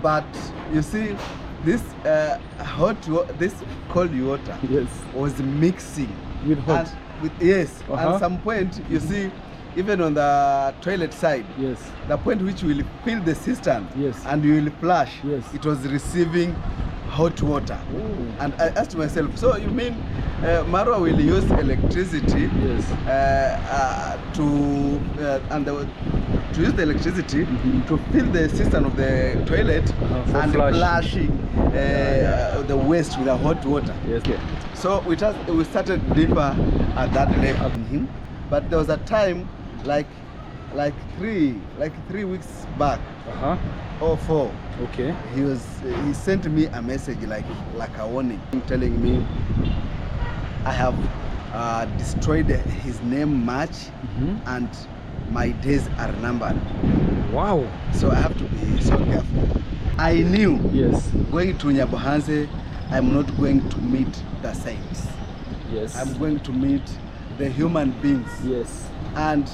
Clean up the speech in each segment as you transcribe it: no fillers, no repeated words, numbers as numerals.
But you see, this this cold water was mixing with hot. At some point you see, even on the toilet side, the point which will fill the cistern and you will flush, it was receiving hot water. And I asked myself, so you mean Marwa will use electricity to use the electricity to fill the cistern of the toilet and flushing the waste with the hot water. So we started deeper at that level. But there was a time like 3 weeks back or 4. He sent me a message like a warning, telling me I have destroyed his name match and my days are numbered. Wow. So I have to be so careful. I knew going to Nyabohanse, I'm not going to meet the saints. I'm going to meet the human beings. And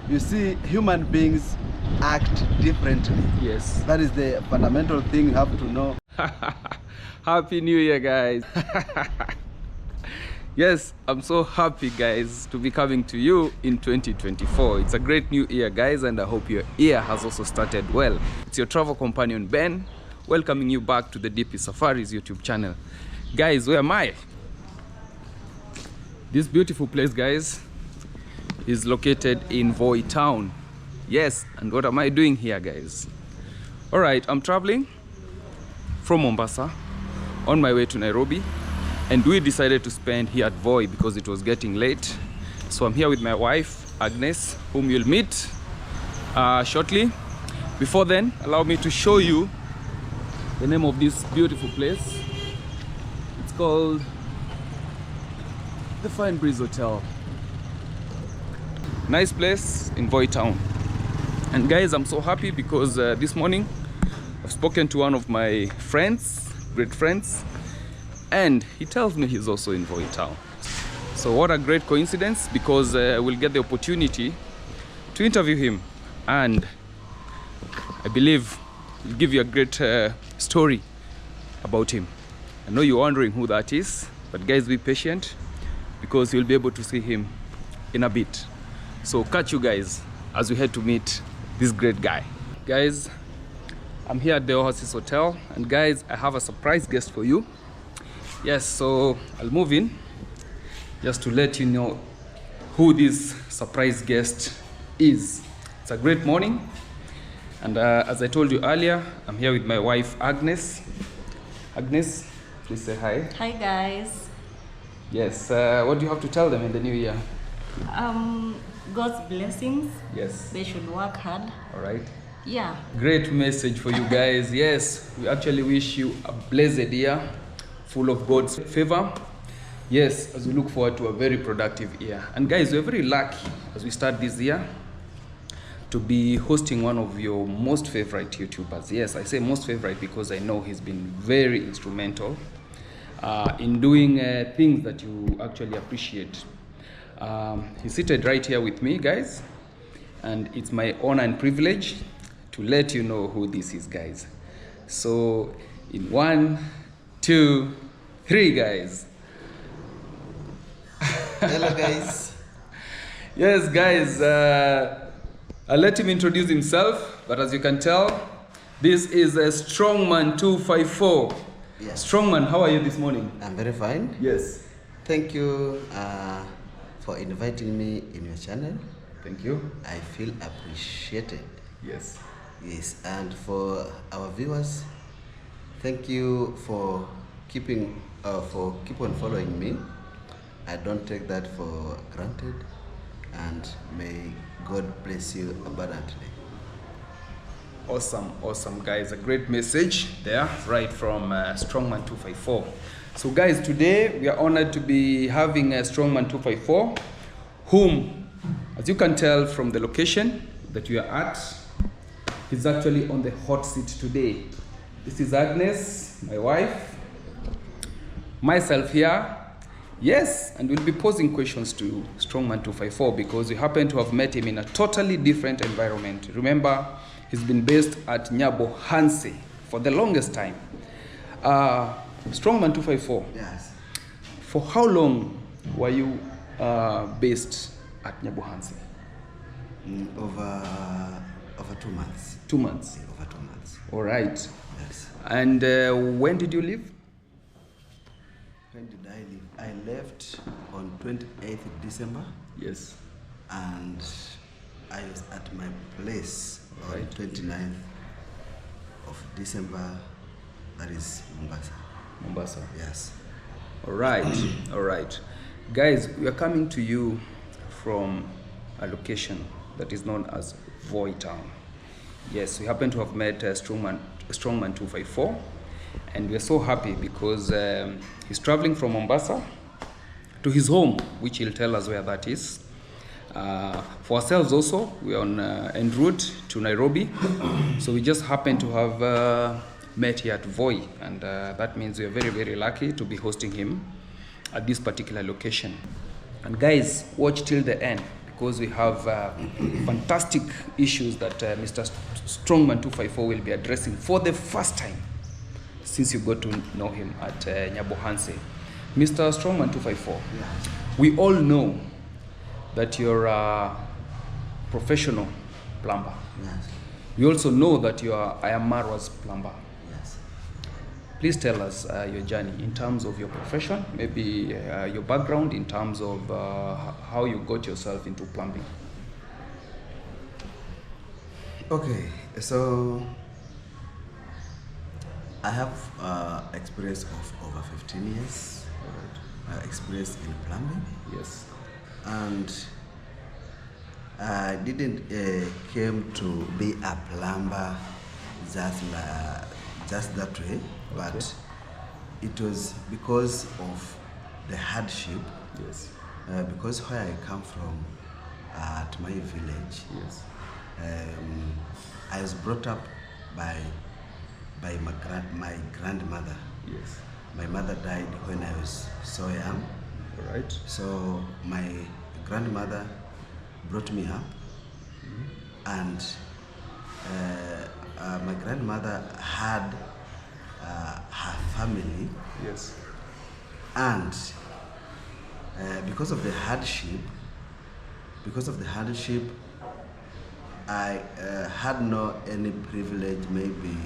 you see, human beings act differently. That is the fundamental thing you have to know. Happy New Year, guys. Yes, I'm so happy, guys, to be coming to you in 2024. It's a great new year, guys, and I hope your year has also started well. It's your travel companion, Ben, welcoming you back to the DP Safaris YouTube channel. Guys, where am I? This beautiful place, guys, is located in Voi town. Yes, and what am I doing here, guys? All right, I'm traveling from Mombasa on my way to Nairobi, and we decided to spend here at Voi because it was getting late. So I'm here with my wife, Agnes, whom you'll meet shortly. Before then, allow me to show you the name of this beautiful place. It's called the Fine Breeze Hotel. Nice place in Voi town. And guys, I'm so happy because this morning I've spoken to one of my friends, great friends, and he tells me he's also in Voi town. So what a great coincidence, because we'll get the opportunity to interview him, and I believe he'll give you a great story about him. I know you're wondering who that is, but guys, be patient because you'll be able to see him in a bit. So catch you guys as we head to meet this great guy. Guys, I'm here at the Nyabohanse Hotel, and guys, I have a surprise guest for you. Yes, so I'll move in just to let you know who this surprise guest is. It's a great morning, and as I told you earlier, I'm here with my wife Agnes. Agnes, please say hi. Hi guys. Yes, what do you have to tell them in the new year? God's blessings. Yes. They should work hard. All right. Yeah. Great message for you guys. Yes, we actually wish you a blessed year full of God's favor. Yes, as we look forward to a very productive year. And guys, we're very lucky as we start this year to be hosting one of your most favorite YouTubers. Yes, I say most favorite because I know he's been very instrumental in doing things that you actually appreciate. He's seated right here with me, guys, and it's my honor and privilege to let you know who this is, guys. So in 1, 2, 3, guys. Hello guys. Yes, guys, I'll let him introduce himself, but as you can tell, this is a Strongman 254. Yes. Strongman, how are you this morning? I'm very fine. Yes. Thank you for inviting me in your channel. Thank you. I feel appreciated. Yes. Yes, and for our viewers, thank you for keep on following me. I don't take that for granted, and may God bless you abundantly. Awesome, awesome, guys. A great message there, right from Strongman 254. So guys, today we are honored to be having a Strongman 254, whom, as you can tell from the location that we are at, he's actually on the hot seat today. This is Agnes, my wife, myself here. Yes, and we'll be posing questions to Strongman 254 because we happen to have met him in a totally different environment. Remember, he's been based at Nyabohanse for the longest time. Strongman 254. Yes. For how long were you based at Nyabohanse? Over 2 months. 2 months. Over 2 months. All right. Yes. And when did you leave? When did I leave? I left on 28th of December. Yes. And I was at my place on Right. 29th of December. That is Mombasa. Mombasa. Yes. All right. All right. Guys, we are coming to you from a location that is known as Voi Town. Yes, we happen to have met Strongman 254, and we are so happy because he's traveling from Mombasa to his home, which he'll tell us where that is. For ourselves also, we are on en route to Nairobi, so we just happen to have met here at Voi, and that means we are very, very lucky to be hosting him at this particular location. And guys, watch till the end, because we have fantastic issues that Mr. Strongman 254 will be addressing for the first time since you got to know him at Nyabohanse. Mr. Strongman 254, Yeah. we all know that you're a professional plumber. Yes. We also know that you are Marwa's plumber. Yes. Please tell us your journey in terms of your profession, maybe your background in terms of how you got yourself into plumbing. Okay, so I have experience of over 15 years. Experience in plumbing. Yes. And I didn't came to be a plumber just that way, but it was because of the hardship. Yes. Because where I come from, at my village, Yes. I was brought up by my grandmother. Yes. My mother died when I was so young. All right. So my grandmother brought me up, and my grandmother had her family, Yes. and because of the hardship, I had no any privilege maybe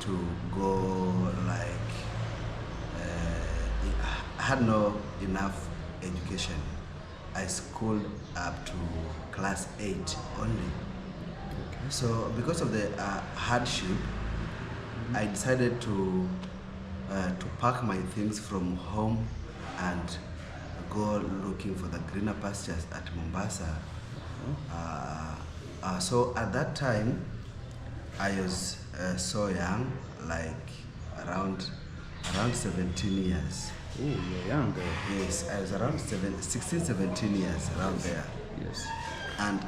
to go like I had no enough education. I schooled up to class 8 only. So because of the hardship, I decided to pack my things from home and go looking for the greener pastures at Mombasa. So at that time, I was so young, like around 17 years. Oh, you're young girl. Yes, I was around 16, 17 years, around there. Yes. And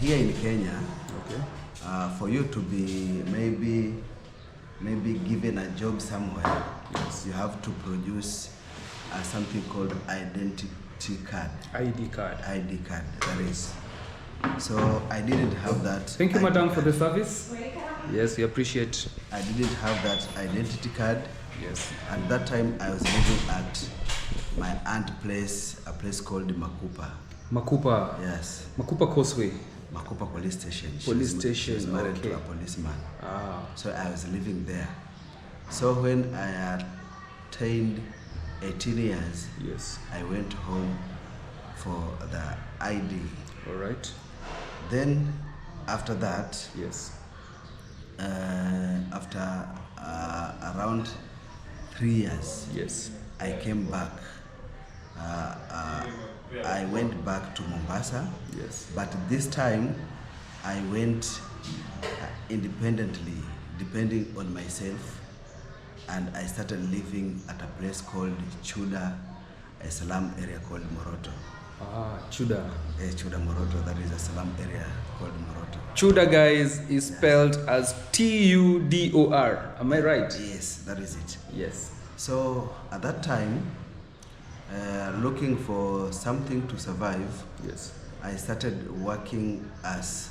here in Kenya, Okay. for you to be maybe given a job somewhere, Yes. you have to produce something called identity card. ID card. ID card, that is. So I didn't have that. Thank you, ID madam, for card. the service. Yes, we appreciate. I didn't have that identity card. Yes. At that time, I was living at my aunt's place, a place called Makupa. Makupa. Yes, Makupa Causeway. Makupa police station. Police She station, was married okay. to a policeman. Ah. So I was living there. So when I attained 18 years, Yes. I went home for the ID. All right. Then after that, Yes. after around 3 years, Yes. I came back. I went back to Mombasa, Yes. but this time I went independently, depending on myself, and I started living at a place called Chuda, a slum area called Moroto. Ah, Chuda. Chuda Moroto, that is a slum area called Moroto. Chuda, guys, is spelled as Tudor. Am I right? Yes, that is it. Yes. So at that time, looking for something to survive, Yes. I started working as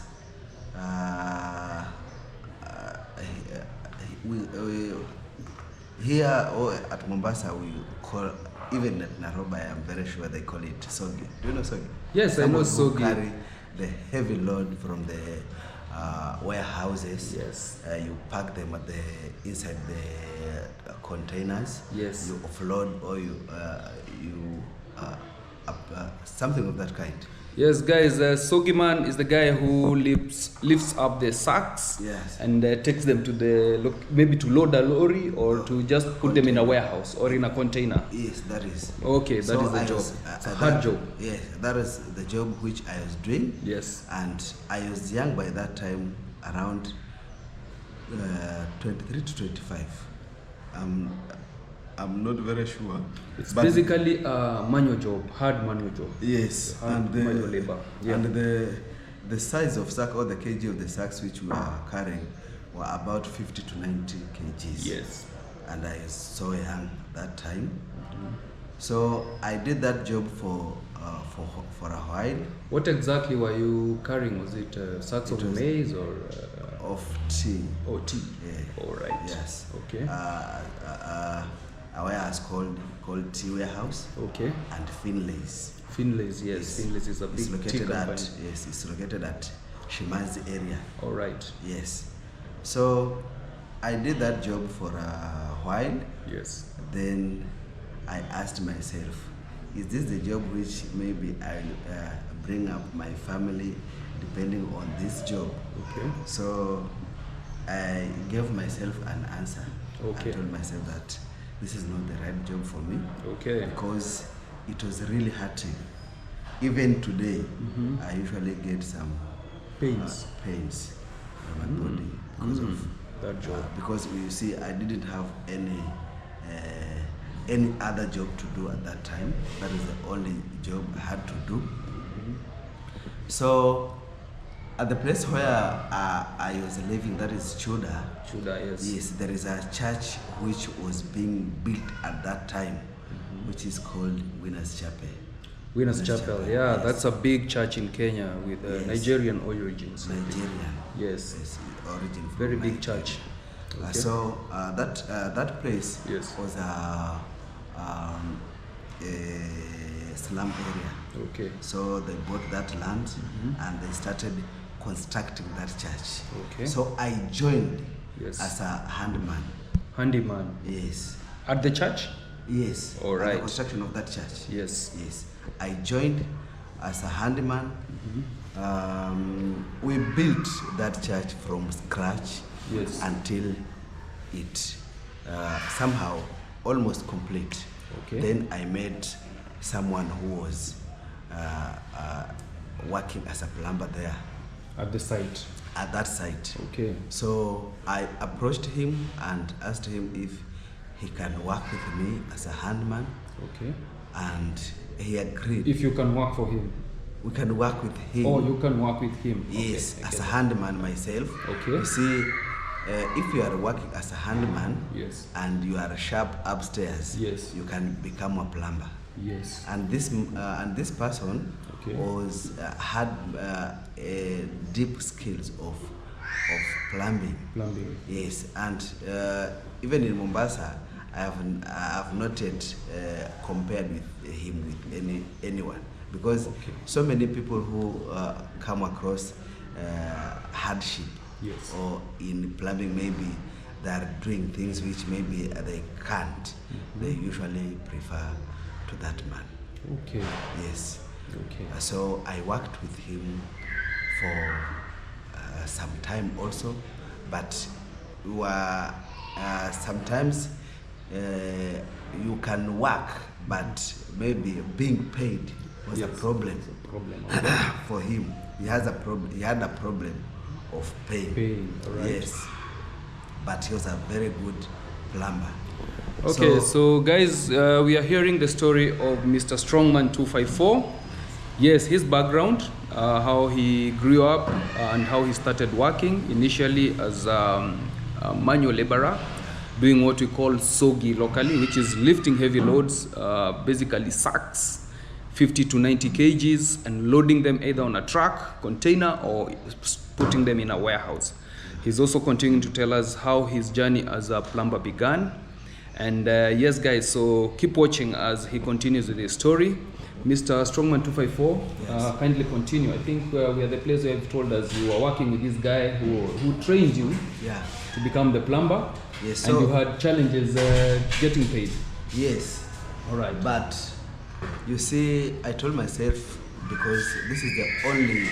here or at Mombasa we call, even at Nairobi I am very sure they call it sogi. Do you know sogi? Yes, I know sogi. Carry the heavy load from the warehouses. Yes. You pack them at the inside the containers. Yes. You offload or you something of that kind. Yes, guys, Sogi man is the guy who lifts up the sacks. Yes. And takes them to the maybe to load a lorry or to just put them in a warehouse or in a container. Yes, that is. Okay, that is the job. It's a hard job. Yes, that is the job which I was doing. Yes. And I was young by that time, around 23 to 25. I'm not very sure. It's basically a manual job, hard manual job. Yes, and manual labor. Yeah. And the size of sack or the kg of the sacks which we are carrying were about 50 to 90 kgs. Yes. And I was so young that time. So I did that job for a while. What exactly were you carrying? Was it sacks of maize or of tea? Oh, tea. Yeah. All right. Yes. Okay. A warehouse called Tea Warehouse. Okay. And Finlay's. Finlay's, yes. Finlay's is a big tea company. Yes, it's located at Shimazi area. All right. Yes. So I did that job for a while. Yes. Then I asked myself, is this the job which maybe I'll bring up my family depending on this job? Okay. So I gave myself an answer. Okay. I told myself that this is not the right job for me. Okay. Because it was really hurting. Even today, I usually get some pains in my body because of that job. Because you see, I didn't have any other job to do at that time. That is the only job I had to do. So at the place where I was living, that is Chuda. Chuda, yes. Yes, there is a church which was being built at that time, which is called Winners Chapel. Winners Chapel, yeah, yes. That's a big church in Kenya with Yes. Nigerian origins. Nigerian. Yes. Origin from Very big Nigeria. church. Okay. So that place Yes. was a slum area. Okay. So they bought that land and they started constructing that church. Okay. So I joined Yes. as a handyman. Handyman. Yes. At the church? Yes. All right. The construction of that church. Yes. Yes. I joined as a handyman. We built that church from scratch Yes. until it somehow almost complete. Okay. Then I met someone who was working as a plumber there At the site. at that site. Okay. So I approached him and asked him if he can work with me as a handman, Okay. and he agreed. If you can work for him. We can work with him. Oh, you can work with him. Yes, Okay, as I a get handman myself. Okay. You see, if you are working as a handman Yes. and you are sharp upstairs, Yes. you can become a plumber. that. Yes. And this person Okay. was had deep skills of plumbing. Plumbing. Yes, and even in Mombasa, I have not yet compared with him with anyone, because so many people who come across hardship Yes. or in plumbing, maybe they are doing things which maybe they can't. They usually prefer to that man. Okay. Yes. Okay. So I worked with him for some time also, but we were sometimes you can work, but maybe being paid was a problem. Okay. For him. He has a problem. He had a problem of pain. All right. Yes, but he was a very good plumber. Okay, so guys, we are hearing the story of Mr. Strongman 254. Yes, his background, how he grew up and how he started working initially as a manual laborer, doing what we call sogi locally, which is lifting heavy loads, basically sacks, 50 to 90 kgs, and loading them either on a truck, container, or putting them in a warehouse. He's also continuing to tell us how his journey as a plumber began. And yes, guys, so keep watching as he continues with his story. Mr. Strongman 254, Yes. kindly continue. I think we are the place where you've told us you were working with this guy who trained you to become the plumber. Yes, and so you had challenges getting paid. yes. All right. But you see, I told myself, because this is the only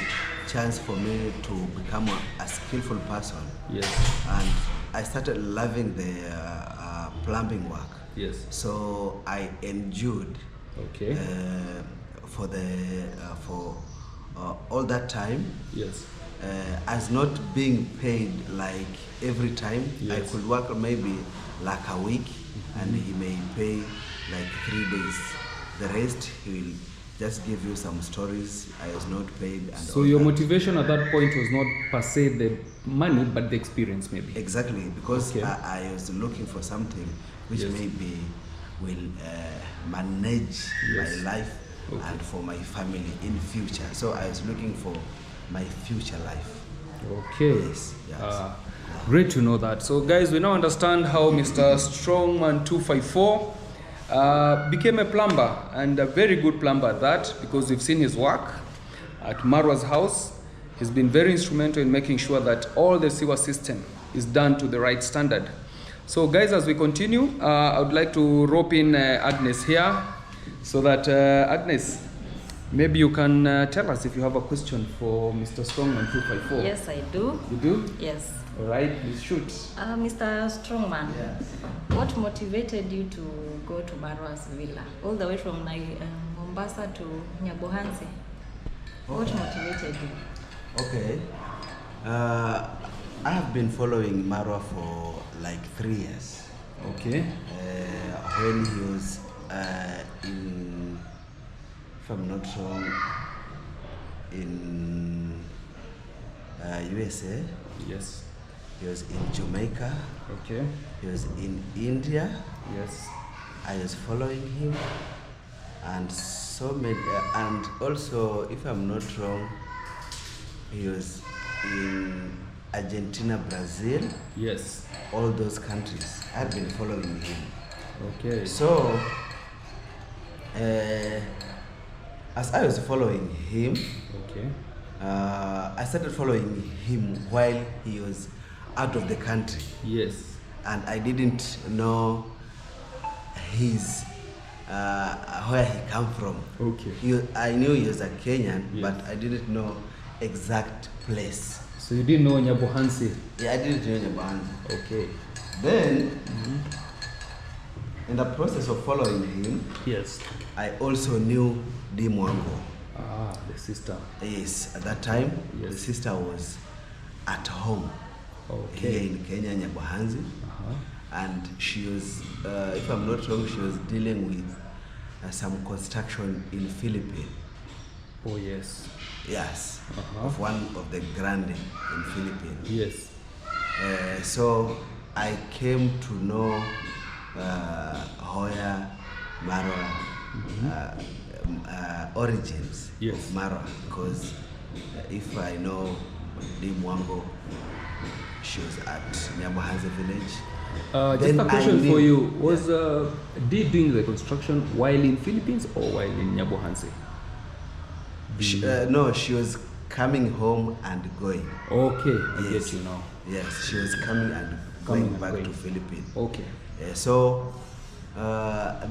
chance for me to become a skillful person. Yes. And I started loving the plumbing work. Yes. So I endured Okay. for all that time. Yes. As not being paid like every time. Yes. I could work maybe like a week, and he may pay like 3 days. The rest he will just give you some stories. I was not paid. And So all your that. motivation at that point was not per se the money, but the experience, maybe. Exactly, because Okay. I was looking for something which Yes. maybe will manage Yes. my life Okay. and for my family in future. So I was looking for my future life. Okay. Yes, yes. Great to know that. So guys, we now understand how Mr. Strongman 254 became a plumber, and a very good plumber at that, because we've seen his work at Marwa's house. He's been very instrumental in making sure that all the sewer system is done to the right standard. So guys, as we continue, I would like to rope in Agnes here, so that Agnes, maybe you can tell us if you have a question for Mr. Strongman 254. Yes, I do. You do? Yes. All right, please shoot. Mr. Strongman, Yes. what motivated you to go to Marwa's villa, all the way from Mombasa to Nyabohanse? What motivated you? Okay. I have been following Marwa for like 3 years. Okay. When he was in, if I'm not wrong, in USA. Yes. He was in Jamaica. Okay. He was in India. Yes. I was following him, and so many. And also, if I'm not wrong, he was in Argentina, Brazil, Yes. all those countries. I've been following him. Okay. So, as I was following him, Okay. I started following him while he was out of the country, Yes. and I didn't know his where he come from. Okay. I knew he was a Kenyan, Yes. but I didn't know exact place. So you didn't know Nyabohanse? Yeah, I didn't know Nyabohanse. Okay. Then, in the process of following him, Yes. I also knew Di Mwango. Ah, the sister. Yes, at that time, Yes. the sister was at home here Okay. in Kenya, Nyabohanse, Uh-huh. and she was, if I'm not wrong, she was dealing with some construction in Philippines. Oh, yes. Yes, Uh-huh. of one of the grande in Philippines. Yes. So I came to know Hoya Marwa origins Yes. of Marwa, because if I know Di Mwango, she was at Nyabohanse village. Just Then a I question knew- for you. Was Dee doing the construction while in Philippines or while in Nyabohanse? No, she was coming home and going. Okay, I Yes. get you now. Yes, she was coming and Coming going and back going. to Philippines. Okay. So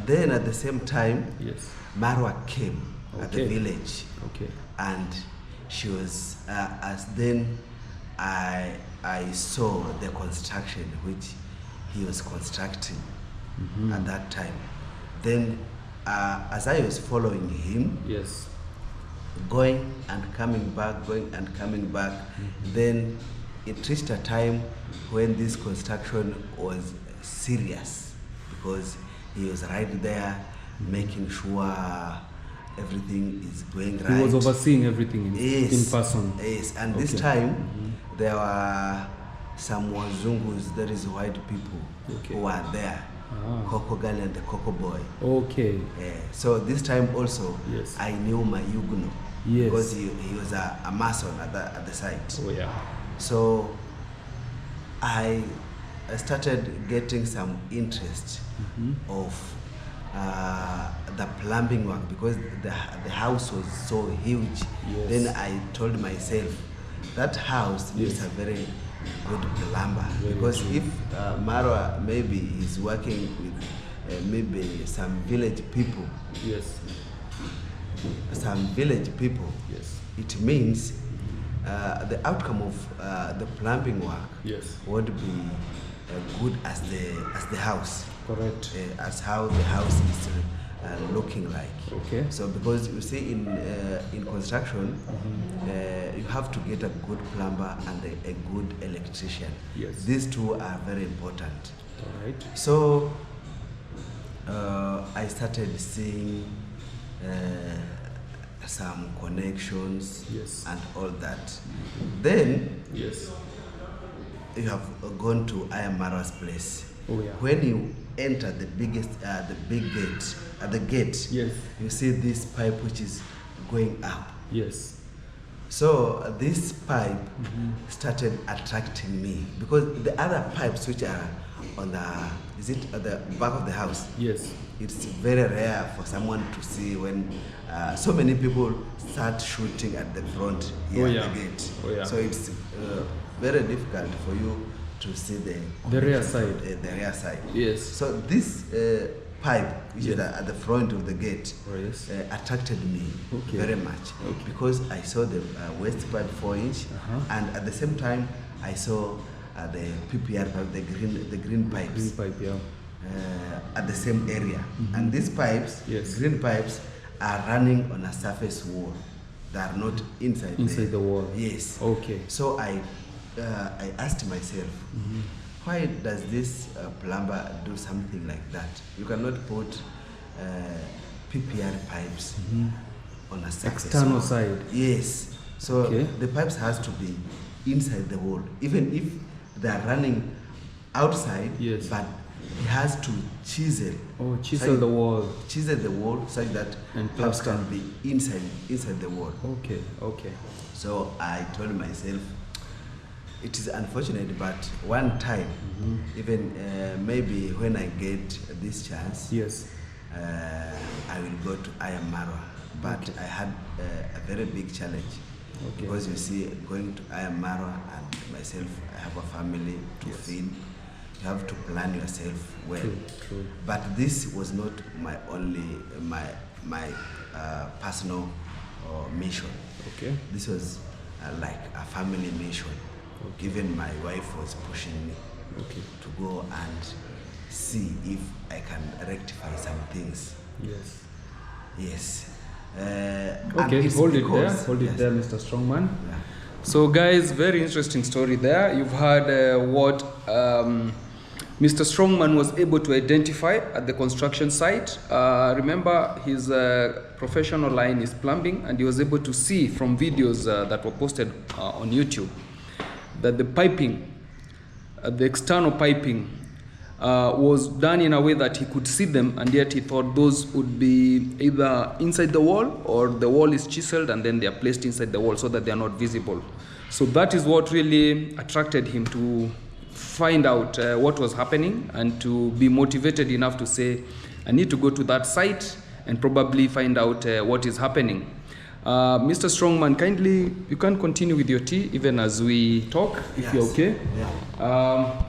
then at the same time, Yes. Marwa came at the Okay. village, Okay. and she was as then I saw the construction which he was constructing at that time. Then as I was following him, Yes. going and coming back, going and coming back, then it reached a time when this construction was serious, because he was right there making sure everything is going right. He was overseeing everything in person. Yes, and this Okay. time there were some Wazungus, that is white people, Okay. who were there. Ah. Coco Girl and the Coco Boy. Okay. So this time also, Yes. I knew my Yugno, Yes. because he was a mason at the site. Oh, yeah. So I started getting some interest of the plumbing work, because the house was so huge. Yes. Then I told myself that house needs a very good plumber, because if Marwa maybe is working with maybe some village people, yes, it means the outcome of the plumbing work won't be good as the house. Correct. As how the house is looking like. Okay. So because you see in construction, you have to get a good plumber and a good electrician. Yes. These two are very important. All right. So I started seeing some connections and all that. Then you have gone to Marwa's place. Oh, yeah. When you enter the big gate, at the gate, you see this pipe which is going up. Yes. So this pipe started attracting me, because the other pipes which are on the, at the back of the house? Yes. It's very rare for someone to see when so many people start shooting at the front here at the gate. Oh, yeah. So it's very difficult for you to see the rear side. The rear side. Yes. So this pipe, which is at the front of the gate, attracted me very much, because I saw the waste pipe 4-inch, and at the same time I saw the PPR pipe, the green pipes. Green pipe, yeah. At the same area, and these pipes, green pipes, are running on a surface wall. They are not inside the wall. Yes. Okay. So I asked myself, why does this plumber do something like that? You cannot put PPR pipes on a surface external wall. side. Yes. So the pipes has to be inside the wall, even if they are running outside. Yes. But he has to chisel. Oh, chisel the wall. Chisel the wall such that pipes can be inside the wall. Okay. Okay. So I told myself, it is unfortunate, but one time, even maybe when I get this chance, I will go to Marwa. But I had a very big challenge, because you see, going to Marwa and myself, I have a family to feed. You have to plan yourself well. True. But this was not my only my personal mission. Okay. This was like a family mission. Okay. Even my wife was pushing me to go and see if I can rectify some things. Yes. Yes. Okay, hold it there, Mr. Strongman. Yeah. So guys, very interesting story there. You've heard what Mr. Strongman was able to identify at the construction site. Remember, his professional line is plumbing, and he was able to see from videos that were posted on YouTube that the piping, the external piping, was done in a way that he could see them, and yet he thought those would be either inside the wall, or the wall is chiseled and then they are placed inside the wall so that they are not visible. So that is what really attracted him to find out what was happening, and to be motivated enough to say, I need to go to that site and probably find out what is happening. Mr. Strongman, kindly, you can continue with your tea even as we talk, if you're okay. Yeah.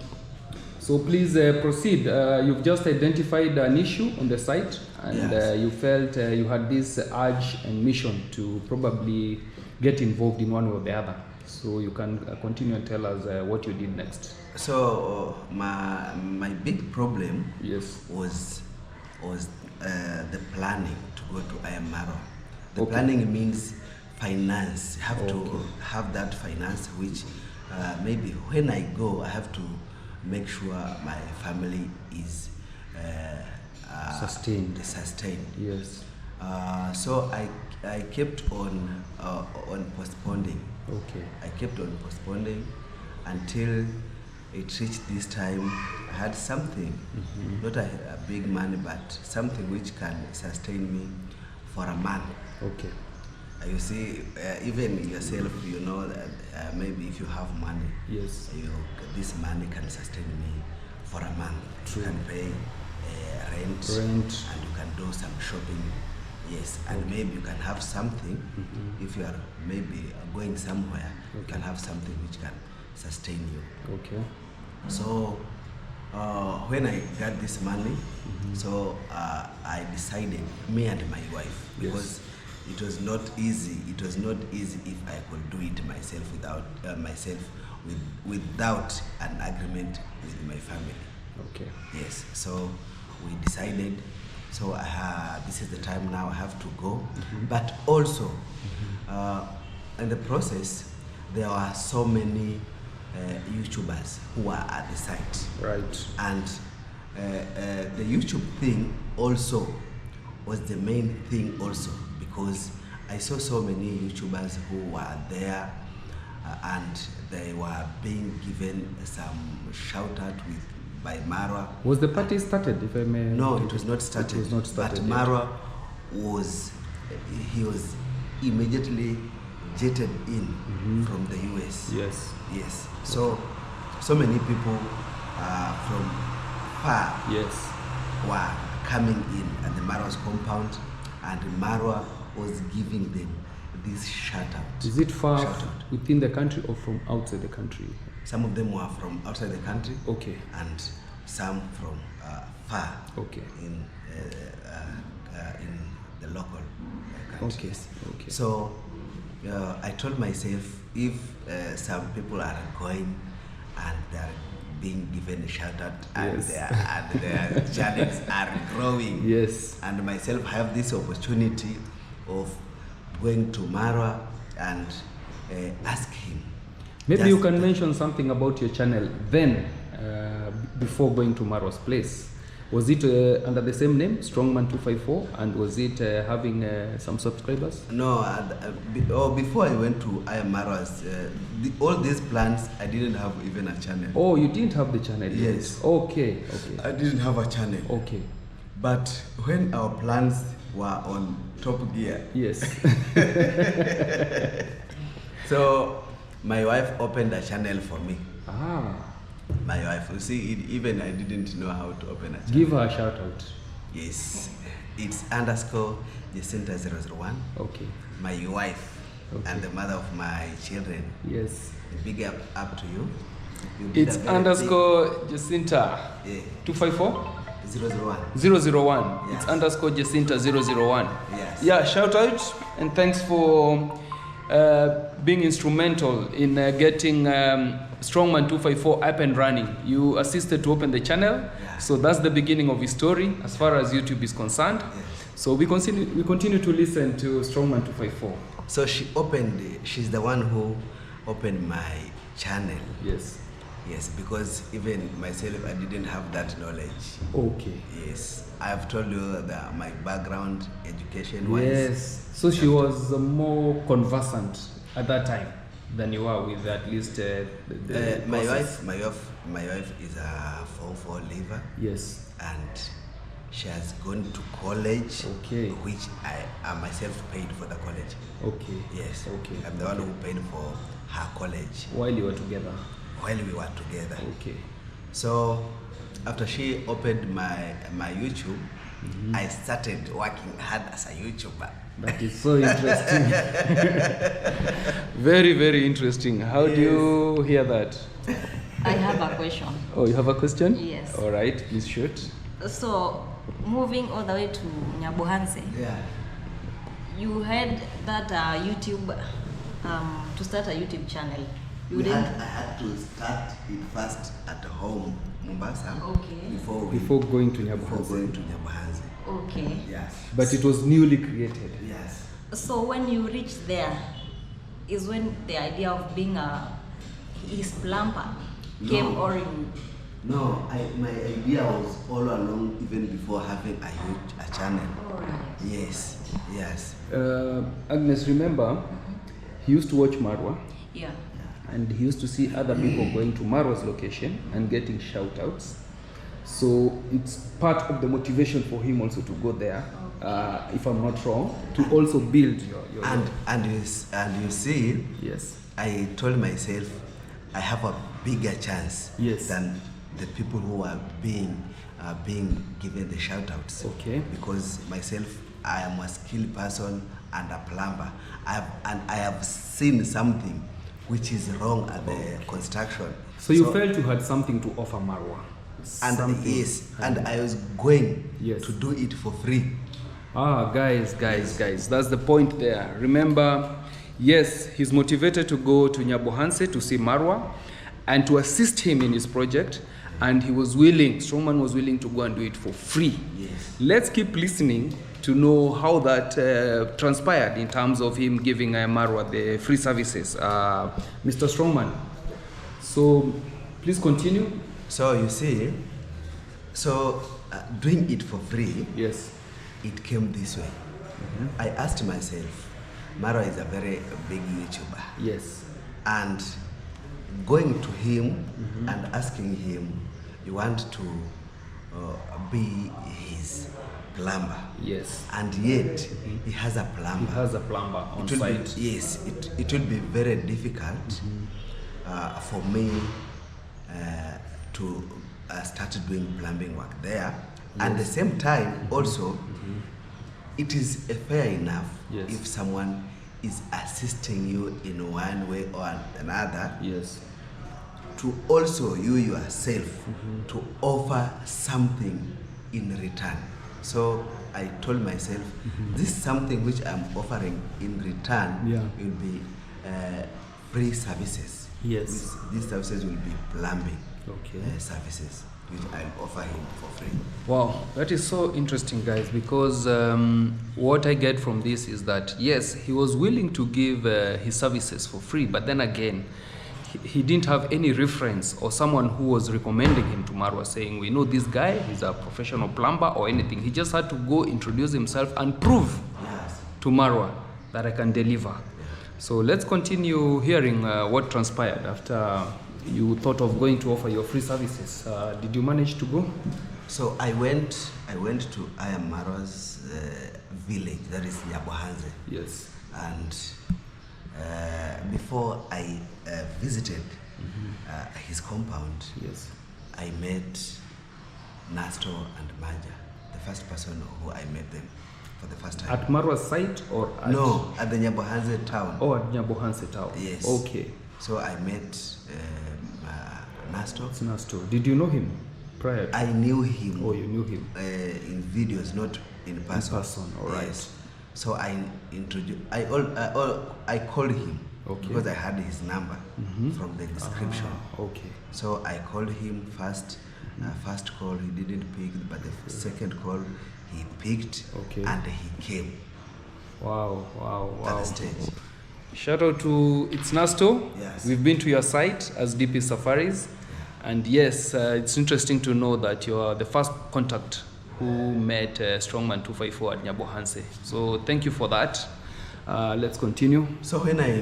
So please proceed. You've just identified an issue on the site, and you felt you had this urge and mission to probably get involved in one way or the other. So you can continue and tell us what you did next. So my big problem was the planning to go to Marwa. The planning means finance. You have to have that finance, which maybe when I go, I have to make sure my family is sustained. Yes. So I kept on postponing. Okay. I kept on postponing until it reached this time. I had something, not a big money, but something which can sustain me for a month. Okay. You see, even yourself, you know that maybe if you have money, yes, this money can sustain me for a month. True. You can pay rent, and you can do some shopping. Yes, and maybe you can have something. If you are maybe going somewhere, you can have something which can sustain you. Okay. So when I got this money, so I decided, me and my wife, because it was not easy. It was not easy if I could do it myself without an agreement with my family. Okay. Yes. So we decided. So this is the time now I have to go. But also, in the process, there are so many YouTubers who are at the site. Right. And the YouTube thing also was the main thing also, because I saw so many YouTubers who were there and they were being given some shout out by Marwa. Was the party started, if I may? No, it was not started. It was not started. But Marwa was immediately jetted in from the US. Yes. Yes. So many people from far were coming in at the Marwa's compound, and Marwa was giving them this shout out. Is it far within the country or from outside the country? Some of them were from outside the country. Okay. And some from far. Okay. In the local countries. Okay. So I told myself, if some people are going and they are being given a shout out and their channels are growing, and myself have this opportunity of going to Marwa and ask him. Maybe you can mention something about your channel then, before going to Marwa's place. Was it under the same name, Strongman 254, and was it having some subscribers? No, before I went to Marwa's, all these plans, I didn't have even a channel. Oh, you didn't have the channel? Yes. Okay. I didn't have a channel. Okay. But when our plans were on top gear. Yes. So my wife opened a channel for me. My wife, you see, even I didn't know how to open a channel. Give her a shout out. Yes, it's _ Jacinta 001. Okay. My wife and the mother of my children. Yes. Big up to you. It's _ Jacinta 254? 001. 001. Yes. It's _ Jacinta 001. Yes. Yeah, shout out and thanks for being instrumental in getting Strongman 254 up and running. You assisted to open the channel, so that's the beginning of his story as far as YouTube is concerned. So we continue to listen to Strongman 254. So she's the one who opened my channel. Yes, because even myself, I didn't have that knowledge. Okay. Yes, I've told you that my background, education wise. Yes. So she was more conversant at that time than you are with at least my wife is a 4-4 liver. Yes. And she has gone to college. Okay. Which I myself paid for the college. Okay. Yes. Okay. I'm the one who paid for her college. While you were together. While we were together. Okay. So after she opened my YouTube, I started working hard as a YouTuber. That is so interesting. Very, very interesting. How do you hear that? I have a question. Oh, you have a question? Yes. All right, please shoot. So, moving all the way to Nyabohanse, you had that YouTube, to start a YouTube channel. I had to start it first at home, Mombasa. Okay. Before going to Nyabohanse. Okay. Yes. But it was newly created. Yes. So when you reached there, is when the idea of being his plumber came, or you? No, my idea was all along, even before having a channel. All right. Yes. Agnes, remember, he used to watch Marwa. Yeah. And he used to see other people going to Marwa's location and getting shout outs. So it's part of the motivation for him also to go there, if I'm not wrong, to also build your and you see, yes, I told myself I have a bigger chance yes, than the people who are being given the shout outs. Okay. Because myself, I am a skilled person and a plumber. I have seen something which is wrong at the construction. So you felt you had something to offer Marwa. And yes, and I was going to do it for free. Guys, that's the point there. Remember, yes, he's motivated to go to Nyabohanse to see Marwa and to assist him in his project, and he was willing, Strongman was willing to go and do it for free. Yes. Let's keep listening to know how that transpired in terms of him giving Marwa the free services. Mr. Strongman, so please continue. So you see, doing it for free, yes, it came this way. I asked myself, Marwa is a very big YouTuber. Yes. And going to him and asking him, you want to be his plumber. Yes. And yet, he has a plumber. He has a plumber on site. Yes, it will be very difficult for me to start doing plumbing work there. Yes. At the same time, also, it is fair enough if someone is assisting you in one way or another. Yes. To also you yourself to offer something in return. So I told myself, this is something which I'm offering in return will be free services. Yes. These services will be plumbing services, which I'll offer him for free. Wow, that is so interesting, guys, because what I get from this is that, yes, he was willing to give his services for free, but then again, he didn't have any reference or someone who was recommending him to Marwa saying, we know this guy, he's a professional plumber or anything. He just had to go introduce himself and prove to Marwa that I can deliver. So let's continue hearing what transpired after you thought of going to offer your free services. Did you manage to go? So I went to Marwa's village, that is Nyabohanse. Yes. And before I visited his compound, I met Nasto and Maja, the first person who I met them for the first time. At Marwa's site or at... No, at the Nyabohanse town. Oh, at Nyabohanse town. Yes. Okay. So I met Nasto. It's Nasto. Did you know him prior? I knew him. Oh, you knew him. In videos, not in person. In person, all right. Yes. So I introduced. I called him because I had his number from the description. Okay. So I called him first. First call he didn't pick, but the second call he picked, and he came. Wow! At the stage. Shout out to It's Nasto. Yes. We've been to your site as DP Safaris, and yes, it's interesting to know that you are the first contact who met Strongman 254 at Nyabohanse. So thank you for that. Let's continue. So when I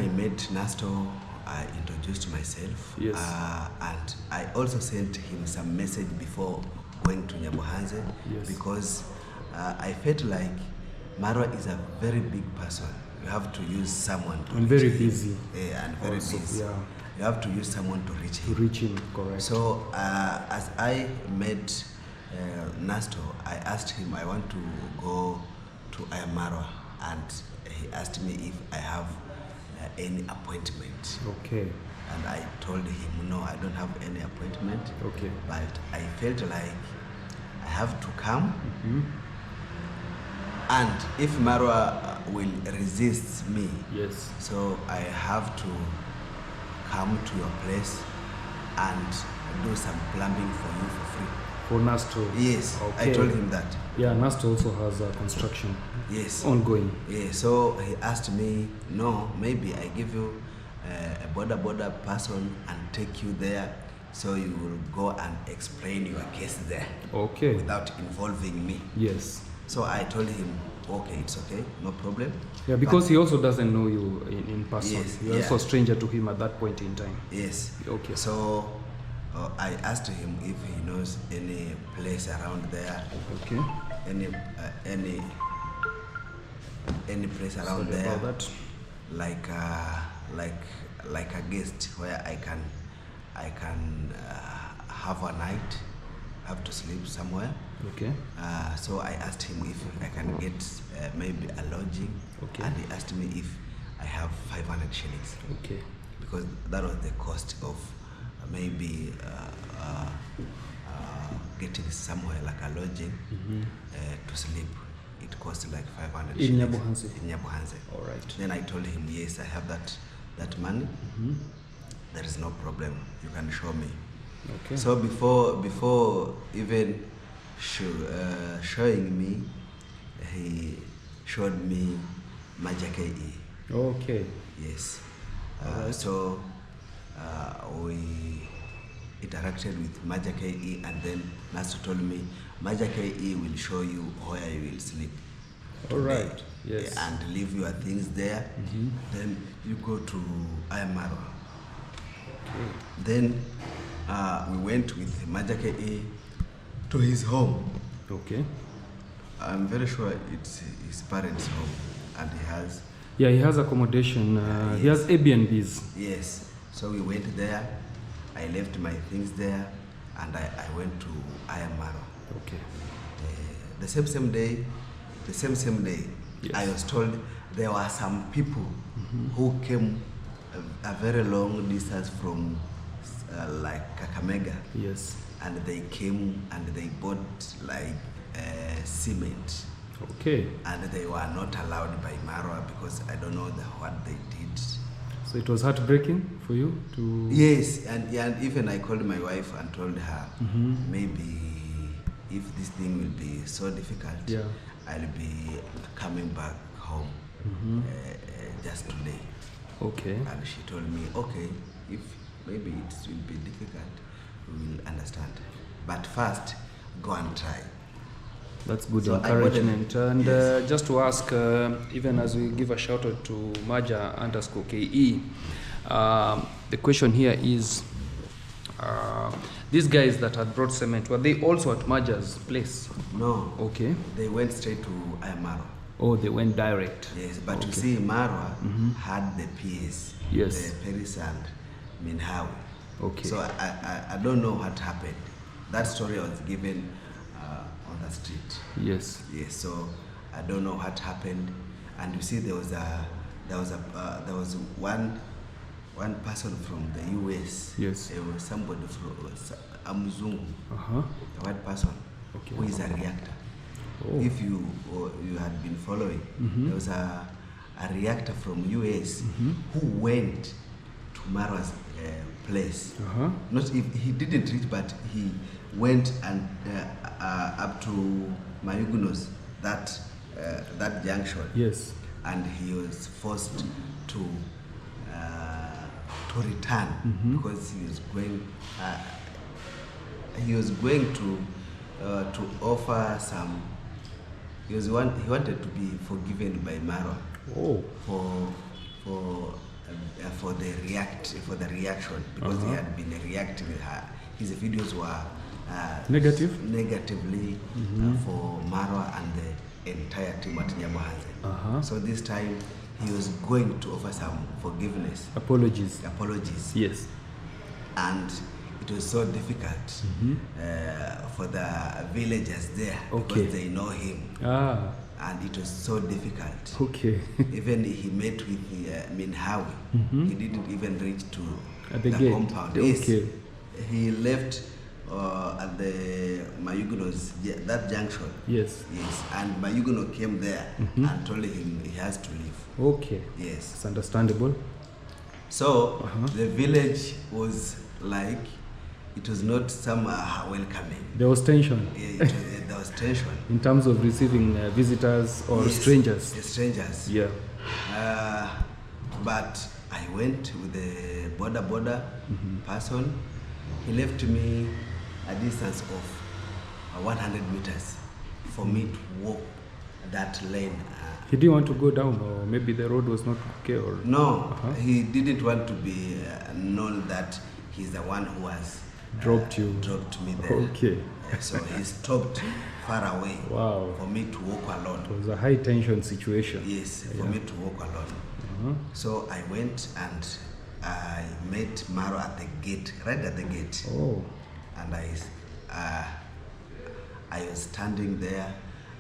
met Nasto, I introduced myself. Yes. And I also sent him some message before going to Nyabohanse, because I felt like Marwa is a very big person. You have to use someone to reach very him. Busy. And very also, busy. Yeah. You have to use someone to reach him. To reach him, correct. So as I met Nasto, I asked him, I want to go to Marwa, and he asked me if I have any appointment. Okay. And I told him, no, I don't have any appointment. Okay. But I felt like I have to come. And if Marwa will resist me, so I have to come to your place and do some plumbing for you for free. For Nasto? Yes, okay. I told him that. Yeah, Nasto also has construction ongoing. Yeah, so he asked me, no, maybe I give you a border person and take you there, so you will go and explain your case there. Okay. Without involving me. Yes. So I told him, okay, it's okay, no problem. Yeah, because he also doesn't know you in person. Yes, You're also a stranger to him at that point in time. Yes. Okay. So I asked him if he knows any place around there. Okay. Any place around Sorry there, about that. like a guest where I can have a night, have to sleep somewhere. Okay. So I asked him if I can get maybe a lodging. Okay. And he asked me if I have 500 shillings. Okay. Because that was the cost of maybe getting somewhere like a lodging to sleep. It cost like 500 in shillings. Nyabohanse. In Nyabohanse. All right. Then I told him, yes, I have that money. There is no problem. You can show me. Okay. So before even showing me, he showed me Maja KE. Okay. Yes. So we interacted with Maja KE, and then Nasu told me Maja KE will show you where you will sleep. All right. Yes. And leave your things there. Then you go to Ayamaro. Okay. Then we went with Maja KE to his home. Okay. I'm very sure it's his parents' home, and he has. Yeah, he has accommodation. Yes. He has Airbnbs. Yes. So we went there. I left my things there, and I went to Ayamaro. Okay. The same day, Yes. I was told there were some people who came a very long distance from like Kakamega. Yes. And they came and they bought like cement. Okay. And they were not allowed by Marwa because I don't know what they did. So it was heartbreaking for you to... Yes, and even I called my wife and told her maybe if this thing will be so difficult, Yeah. I'll be coming back home just today. Okay. And she told me, okay, if maybe it will be difficult, we will understand. But first, go and try. That's good So encouragement. And yes. just to ask, even as we give a shout out to Maja_KE, the question here is, these guys that had brought cement, were they also at Maja's place? No. Okay. They went straight to Ayamaro. Oh, they went direct. Yes, but okay. you see, Marwa had the PS, Yes. the Paris and Minhawi. Okay. So I don't know what happened. That story was given on the street. Yes. Yes. So I don't know what happened. And you see, there was one person from the US. Yes. There was somebody from Amuzungu, a white person, Okay. who is a reactor. Oh. If you had been following, there was a reactor from US who went to Marwa's place. Not if he didn't reach, but he went and up to Mayugunos, that junction. Yes. And he was forced to return because he was going to offer some. He wanted to be forgiven by Marwa. Oh. For the reaction because he had been reacting with her. His videos were negatively for Marwa and the entire team at Nyabohanse. So this time he was going to offer some forgiveness. Apologies. Yes. And it was so difficult for the villagers there because they know him. And it was so difficult. Okay. Even he met with Minhawi. He didn't even reach to the compound. Okay. Yes. He left at the Mayugunos, that junction. Yes. Yes. And Mayuguno came there and told him he has to leave. Okay. Yes. It's understandable. So the village was like, it was not some welcoming. There was tension. There was tension. In terms of receiving visitors or strangers. Strangers. Yeah. But I went with the border person. He left me a distance of 100 meters for me to walk that lane. He didn't want to go down, or maybe the road was not okay, or no, he didn't want to be known that he's the one who has dropped me there. Okay. So he stopped far away. Wow. For me to walk alone. It was a high tension situation. Yes, for me to walk alone. So I went and I met Maro at the gate, right at the gate. Oh. And I was standing there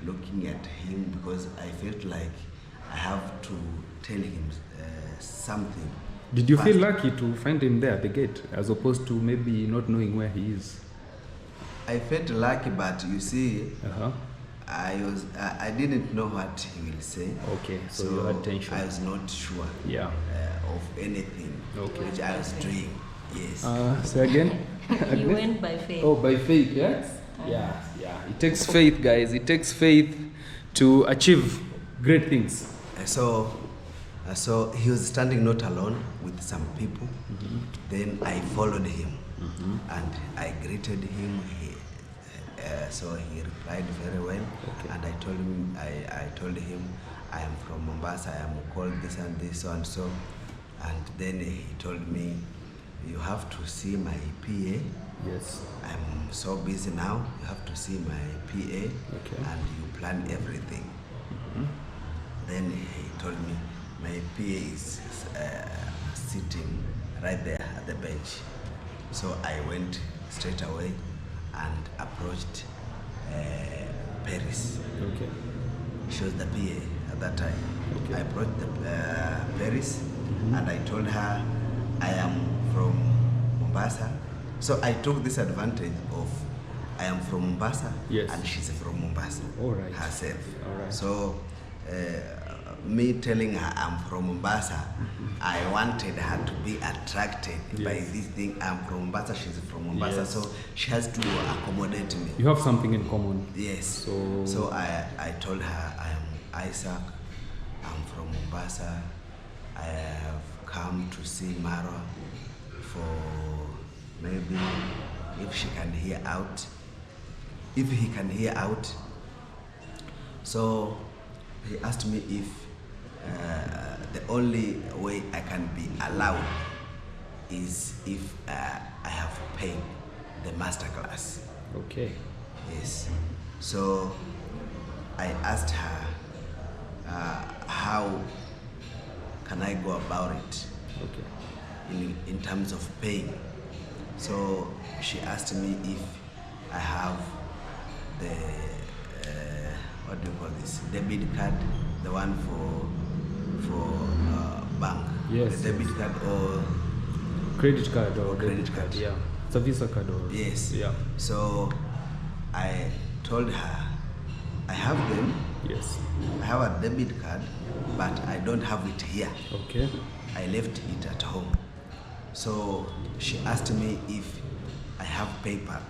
looking at him because I felt like I have to tell him something. Did you feel lucky to find him there at the gate as opposed to maybe not knowing where he is? I felt lucky, but you see, I didn't know what he will say. Okay, so you had tension. I was not sure of anything which I was doing. Yes. Say again? You went by faith. Oh, by faith, yes? Yeah. It takes faith, guys. It takes faith to achieve great things. So he was standing not alone with some people. Then I followed him and I greeted him. So he replied very well, and I told him, I am from Mombasa. I am called this and this so and so. And then he told me, you have to see my PA. Yes. I'm so busy now. You have to see my PA, and you plan everything. Then he told me, my PA is sitting right there at the bench. So I went straight away and approached Paris. Okay. She was the PA at that time. Okay. I approached Paris and I told her I am from Mombasa. So I took this advantage of I am from Mombasa and she's from Mombasa herself. All right. So me telling her I'm from Mombasa, I wanted her to be attracted by this thing. I'm from Mombasa, she's from Mombasa, so she has to accommodate me. You have something in common. Yes. So I told her I am Isaac, I'm from Mombasa, I have come to see Mara for maybe if she can hear out, if he can hear out. So he asked me if the only way I can be allowed is if I have paid the master class. Okay. Yes. So I asked her how can I go about it in terms of paying. So she asked me if I have the what do you call this, debit card, the one for bank. Yes. The debit card or credit card or credit card. Yeah. It's a Visa card or yes. Yeah. So I told her I have them. Yes. I have a debit card, but I don't have it here. Okay. I left it at home. So she asked me if I have PayPal.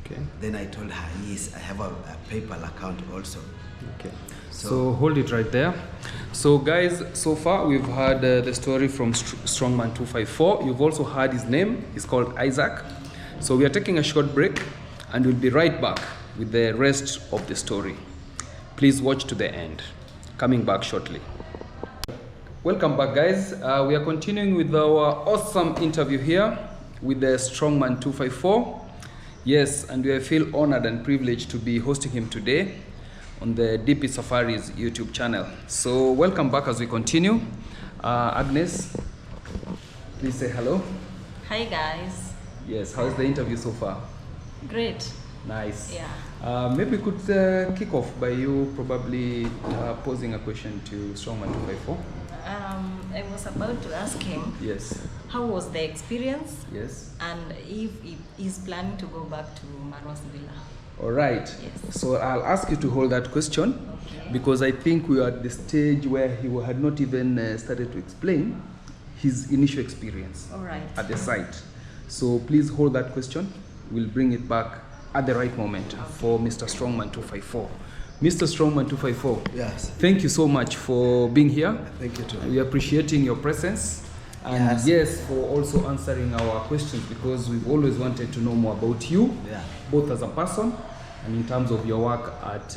Okay. Then I told her, yes, I have a PayPal account also. Okay. So hold it right there. So guys, so far we've heard the story from Strongman 254. You've also heard his name. He's called Isaac. So we are taking a short break and we'll be right back with the rest of the story. Please watch to the end. Coming back shortly. Welcome back, guys. We are continuing with our awesome interview here with the Strongman 254. Yes, and we feel honored and privileged to be hosting him today on the DP Safaris YouTube channel. So welcome back as we continue. Agnes, please say hello. Hi guys. Yes, how's the interview so far? Great. Nice. Yeah. Maybe we could kick off by you probably posing a question to Strongman 254. I was about to ask him. Yes. How was the experience? Yes. And if he's planning to go back to Marwas Villa. All right. Yes. So I'll ask you to hold that question because I think we are at the stage where he had not even started to explain his initial experience at the site. So please hold that question. We'll bring it back at the right moment for Mr. Strongman 254. Mr. Strongman 254. Yes. Thank you so much for being here. Thank you too. We are appreciating your presence. And yes, for also answering our questions because we've always wanted to know more about you, both as a person and in terms of your work at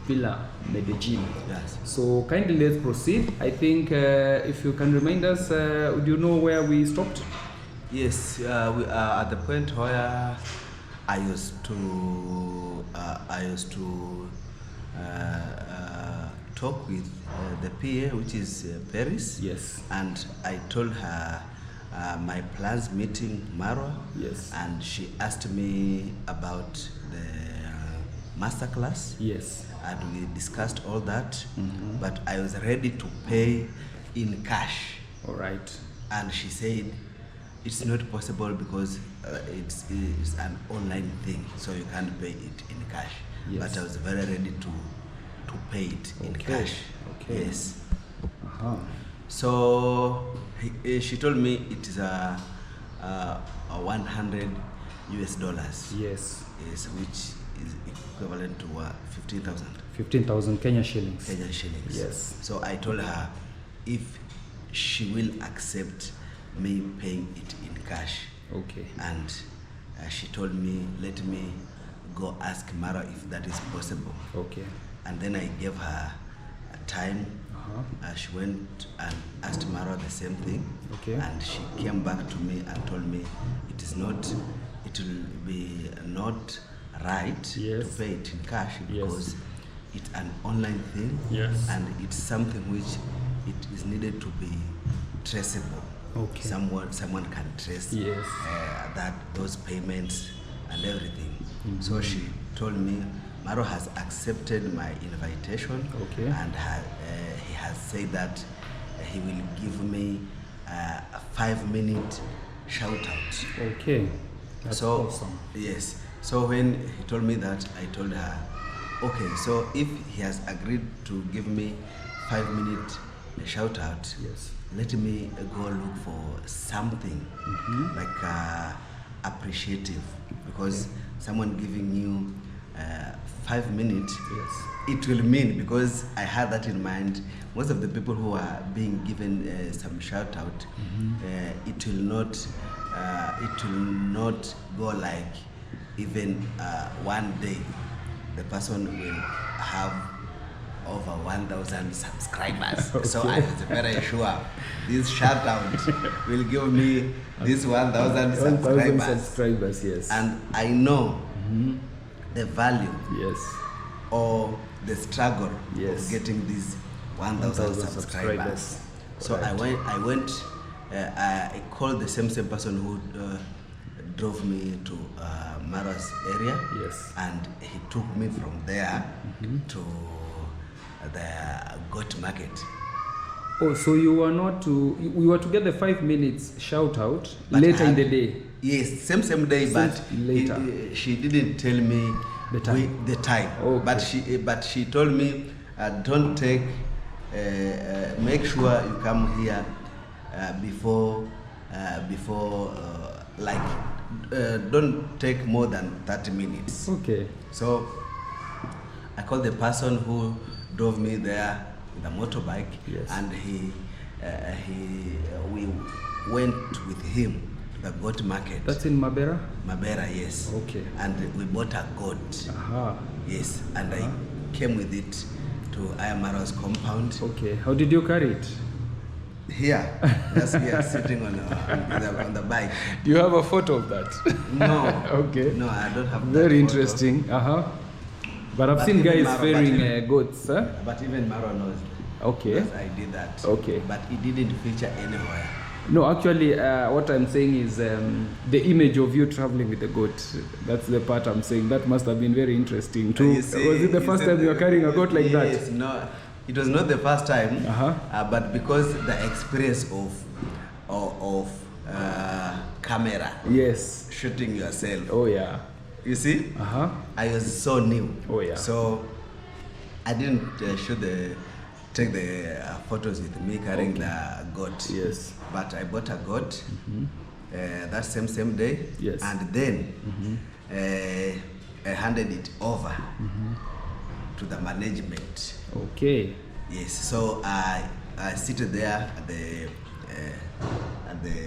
Villa Medellin. Yes. So kindly let's proceed. I think if you can remind us, do you know where we stopped? Yes, we are at the point where I used to talk with the PA, which is Paris. Yes. And I told her my plans meeting Marwa. Yes. And she asked me about the masterclass. Yes. And we discussed all that. But I was ready to pay in cash. All right. And she said it's not possible because it's an online thing, so you can't pay it in cash. Yes. But I was very ready to pay it in cash. Okay. Yes. So she told me it is a $100 US. Yes. Yes, which is equivalent to 15,000. 15,000 Kenya shillings. Kenyan shillings. Yes. So I told her if she will accept me paying it in cash. Okay. And she told me, let me go ask Mara if that is possible. Okay. And then I gave her a time. She went and asked Mara the same thing. Okay. And she came back to me and told me it will be not right to pay it in cash because it's an online thing. Yes. And it's something which it is needed to be traceable. Okay. Someone can trace that those payments and everything. So she told me Maro has accepted my invitation. Okay. And he has said that he will give me a 5-minute shout out. Okay. That's awesome. Yes. So when he told me that, I told her, okay, so if he has agreed to give me 5-minute shout out, let me go look for something like appreciative, because someone giving you 5 minutes, it will mean, because I had that in mind, most of the people who are being given some shout out, it will not go like even one day the person will have over 1,000 subscribers. So I was very sure this shout out will give me this 1,000 subscribers. Yes. And I know the value or the struggle of getting these 1,000 subscribers. So I called the same person who drove me to Mara's area, and he took me from there to the goat market. Oh, so you were not to, we were to get the 5 minutes shout out later in the day? Yes, same day, but later. She didn't tell me the time. Okay. But she told me, don't take, make sure you come here before don't take more than 30 minutes. Okay. So I called the person who drove me there with a motorbike, and we went with him to the goat market. That's in Mabera? Mabera, yes. Okay. And we bought a goat. Yes, and I came with it to Ayamara's compound. Okay. How did you carry it? Here, just here, sitting on the bike. Do you have a photo of that? No. Okay. No, I don't have. Very interesting. But I've seen guys fairing goats. But even Maro knows. Okay. Yes, I did that. Okay. But it didn't feature anywhere. No, actually, what I'm saying is the image of you traveling with the goat. That's the part I'm saying. That must have been very interesting too. Was it the first time you were carrying a goat like that? Yes, no. It was not the first time, but because the experience of camera, shooting yourself. Oh yeah. You see, I was so new. Oh yeah. So I didn't take the photos with me carrying the goat. Yes. But I bought a goat that same day. Yes. And then I handed it over to the management. Okay. Yes. So I seated there at the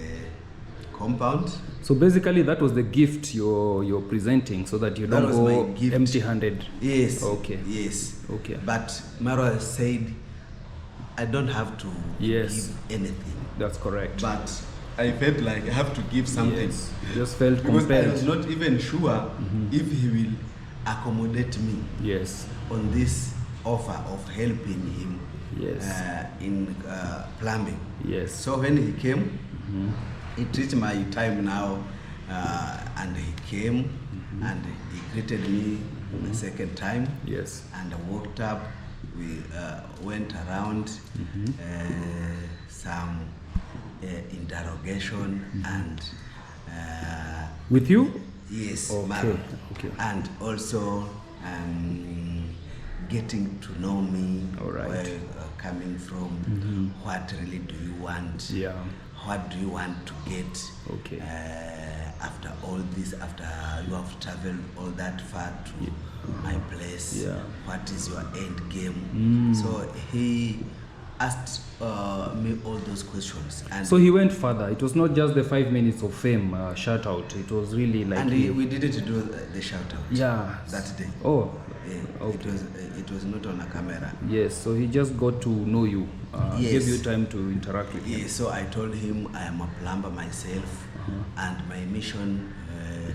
compound. So basically, that was the gift you're presenting, so that you don't go empty-handed. Yes. Okay. Yes. Okay. But Mara said, I don't have to give anything. That's correct. But I felt like I have to give something. Yes. Just felt because compelled. I was not even sure if he will accommodate me Yes. on this offer of helping him Yes. in plumbing. Yes. So when he came, it reached my time now, and he came and he greeted me the second time. Yes. And I walked up. We went around some interrogation and with you? yes, Okay. Maro. Okay. And also getting to know me, All right. where coming from, what really do you want? Yeah. What do you want to get? Okay. After all this, after you have traveled all that far to my place, Yeah. what is your end game? So he asked me all those questions, and So he went further. It was not just the 5 minutes of fame shout out. It was really like we didn't do the shout out. Yeah. That day. Oh. Yeah, Okay. it was not on a camera. Yes. So he just got to know you. Yes. Gave you time to interact with him. Yeah, so I told him I am a plumber myself, and my mission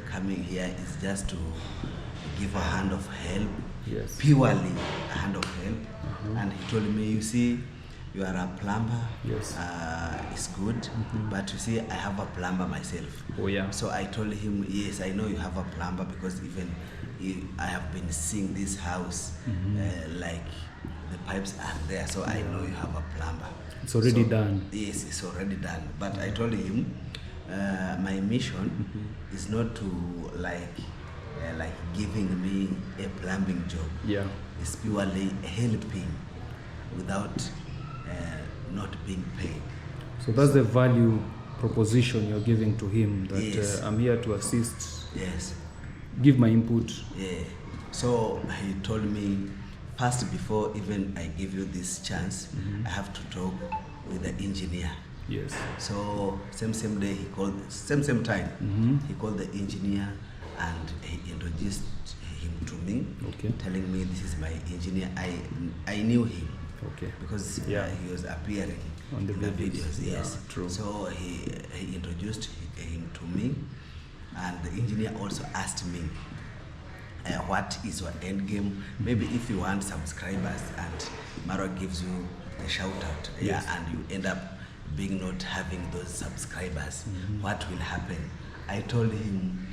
coming here is just to give a hand of help, Yes. purely a hand of help. And he told me, you see, you are a plumber, Yes. it's good, but you see, I have a plumber myself. Oh yeah. So I told him, yes, I know you have a plumber, because even I have been seeing this house, like the pipes are there, so I know you have a plumber. It's already So, done. Yes, it's already done. But I told him, my mission is not to like giving me a plumbing job. Yeah. It's purely helping without not being paid. So that's the value proposition you're giving to him, that Yes. I'm here to assist, Yes. give my input. Yeah. So he told me, first, before even I give you this chance, I have to talk with the engineer. Yes. So same day he called, same time he called the engineer, and he introduced him to me, Okay. telling me this is my engineer. I knew him Okay. because Yeah. he was appearing On the in the videos. videos. Yes, Yeah, true. So he introduced him to me, and the engineer also asked me, what is your end game? Maybe if you want subscribers and Maro gives you a shout out, Yes. and you end up being not having those subscribers, what will happen? I told him,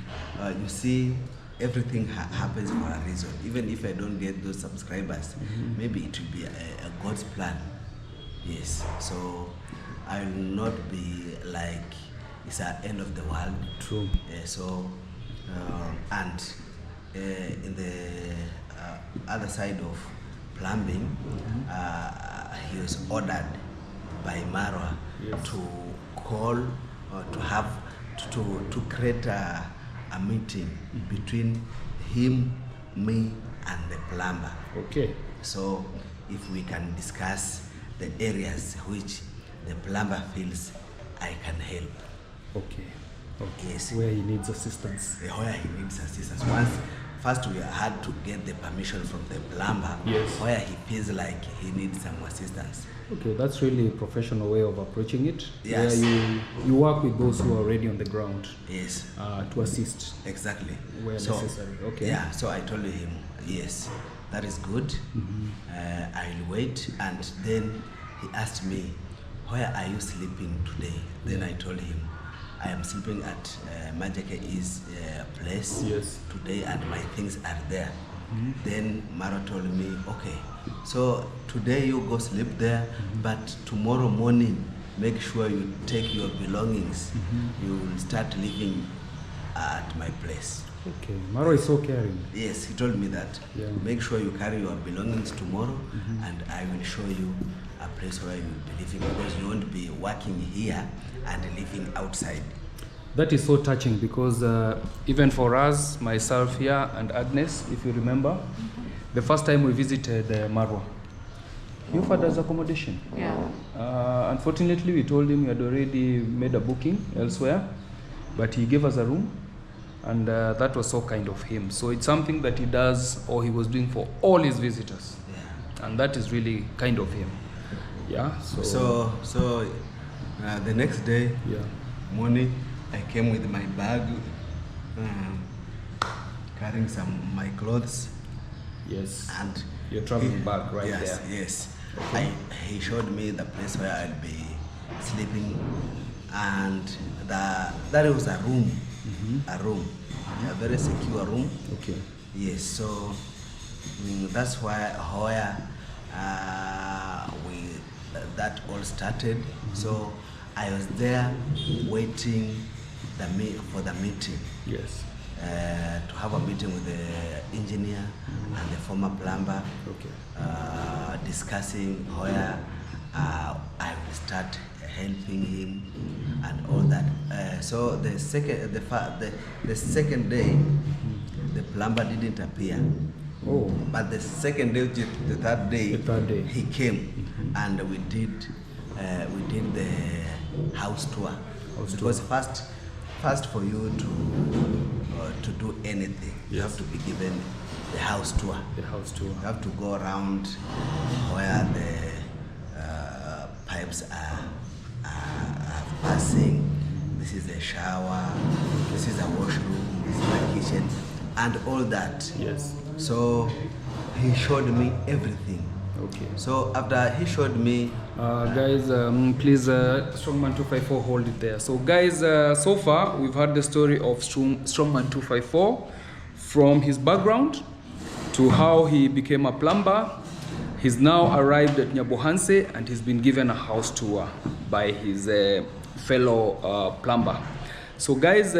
you see, everything happens for a reason. Even if I don't get those subscribers, maybe it will be a God's plan. Yes. So I will not be like it's the end of the world. True. And in the other side of plumbing, he was ordered by Marwa to call or to have to create a meeting between him, me, and the plumber. Okay. So if we can discuss the areas which the plumber feels I can help. Okay. Okay. Yes. Where he needs assistance. Where he needs assistance. First we had to get the permission from the plumber. Yes. Where he feels like he needs some assistance. Okay, that's really a professional way of approaching it. Yes. Where you work with those who are already on the ground. Yes. To assist. Exactly. Where necessary. Okay. Yeah. So I told him, yes, that is good. I'll wait. And then he asked me, where are you sleeping today? Then I told him, I am sleeping at Majeke's place today, and my things are there. Then Maro told me, okay, so today you go sleep there, but tomorrow morning, make sure you take your belongings. You will start living at my place. Okay, Maro is so caring. Yes, he told me that. Yeah. Make sure you carry your belongings tomorrow, and I will show you a place where you will be living, because you won't be working here and living outside. That is so touching, because even for us, myself here and Agnes, if you remember, the first time we visited Marwa, he offered us accommodation. Yeah. Unfortunately, we told him he had already made a booking elsewhere, but he gave us a room, and that was so kind of him. So it's something that he does, or he was doing for all his visitors. Yeah. And that is really kind of him. Yeah. So the next day, yeah, morning, I came with my bag, carrying my clothes. Yes. And your traveling bag right yes, there. Yes. Okay. He showed me the place where I'll be sleeping, and that was a room, a very secure room. Okay. Yes. So that's where that all started. So I was there waiting for the meeting. Yes. To have a meeting with the engineer and the former plumber. Okay. Discussing where I will start helping him and all that. So the second day, the plumber didn't appear. Oh. But the second day, the third day, he came, and we did the house tour. Because first for you to do anything, you have to be given the house tour. The house tour. You have to go around where the pipes are passing. This is a shower. This is a washroom. This is a kitchen, and all that. Yes. So he showed me everything. Okay. So after he showed me, guys, please, Strongman 254, hold it there. So guys, so far we've heard the story of Strongman 254, from his background to how he became a plumber. He's now arrived at Nyabohanse and he's been given a house tour by his fellow plumber. So guys,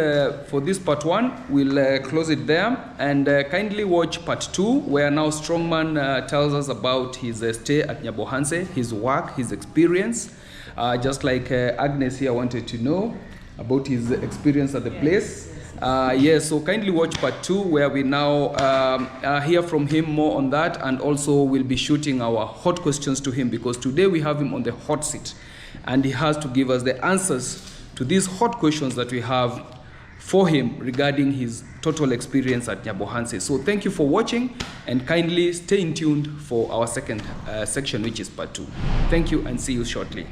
for this part 1, we'll close it there, and kindly watch part 2, where now Strongman tells us about his stay at Nyabohanse, his work, his experience, just like Agnes here wanted to know about his experience at the place. Yes, so kindly watch part 2, where we now hear from him more on that, and also we'll be shooting our hot questions to him, because today we have him on the hot seat and he has to give us the answers to these hot questions that we have for him regarding his total experience at Nyabohanse. So thank you for watching, and kindly stay tuned for our second section, which is part 2. Thank you, and see you shortly.